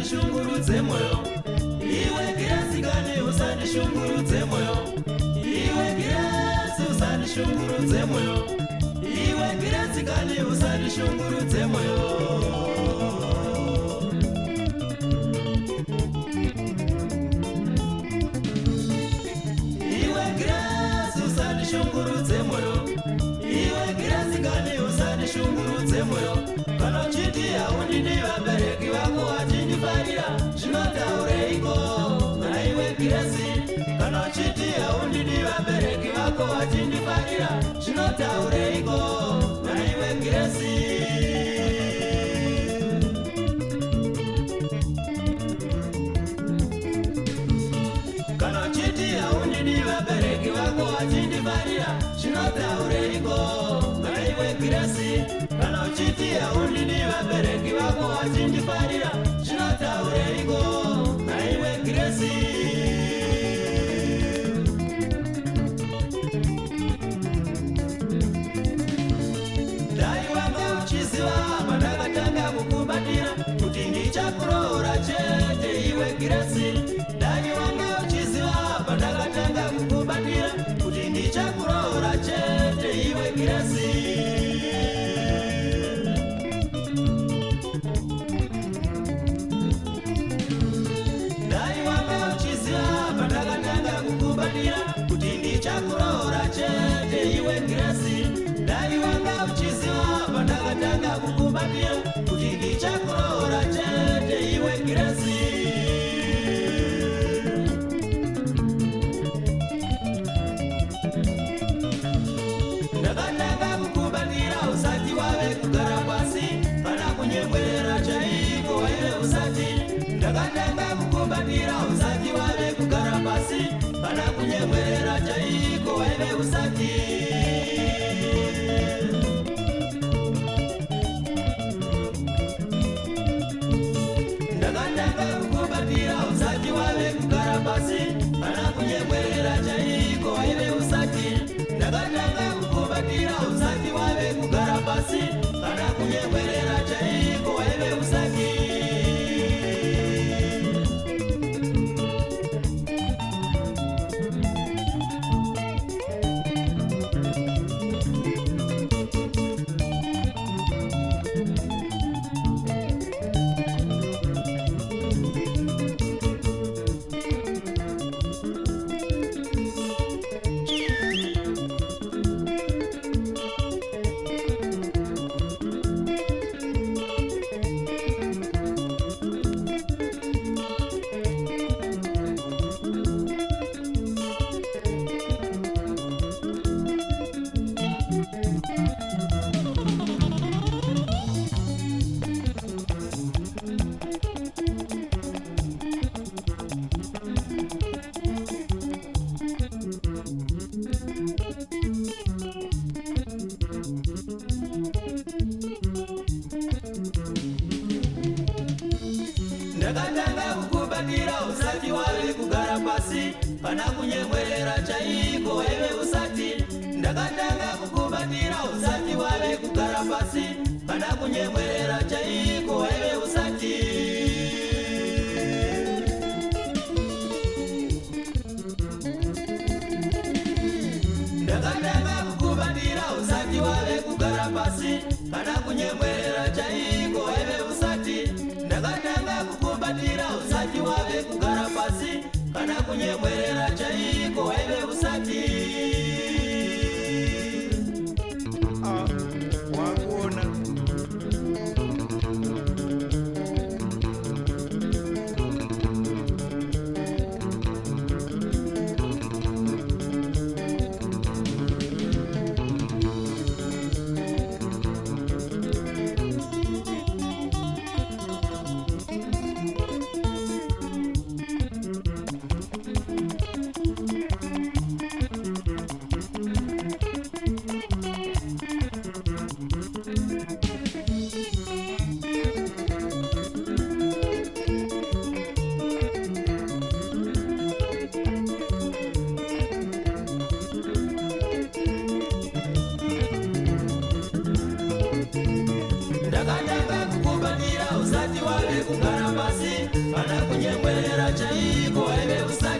Shungurudze moyo, iwe Grace gane usani shungurudze moyo, iwe Grace usani shungurudze moyo, iwe Grace gane usani shungurudze moyo. Iwe Grace usani shungurudze moyo, iwe Grace gane usani shungurudze moyo. Kana chiti ya undini vabereki vako vachindifarira zvinotaureko. Kana iwe Grace, kana chiti ya undini vabereki vako vachindifarira zvinotaureko. Kana iwe Grace, kana chiti ya undini vabereki vako vachindifarira zvinotaureko. Kana iwe Grace, kana chiti ya undini vabereki vako vachindifarira zvinotaureko. Kana iwe Grace, dai wanga uchiziva pandakatanga kukubatira kuti ndichakuroora chete. Iwe Grace, dai wanga uchiziva pandakatanga kukubatira kuti ndichakuroora chete. Iwe Grace, kuti ndichakuroora chete. Iwe Grace, dai wanga uchiziva pandakatanga kukubatira kuti ndichakuroora chete. Iwe Grace, ndakatanga kukubatira usati wave kugara pasi kana kunyemwerera chaiko. Waive usati ndakatanga kukubatira usati wave kugara pasi kana kunyemwerera chaiko. Waive usati ndakatanga kukubatira usati wave kugara pasi kana kunyemwerera chaiko. Waive usati ndakatanga kukubatira usati wave kugara pasi kana kunyemwerera chaiko. Waive usati ndakatanga kukubatira usati wave kugara pasi kana kunyemwerera chaiko. Waive usati ndakatanga kukubatira usati wave kugara pasi kana kunyemwerera chaiko. Waive usati ndakatanga kukubatira usati wave kugara pasi kana kunyemwerera chaiko. Waive usati ndakatanga kukubatira usati wave kugara pasi kana kunyemwerera chaiko. Waive usati wakuona kugara pasi kana kunyemwerera chaiko waive usai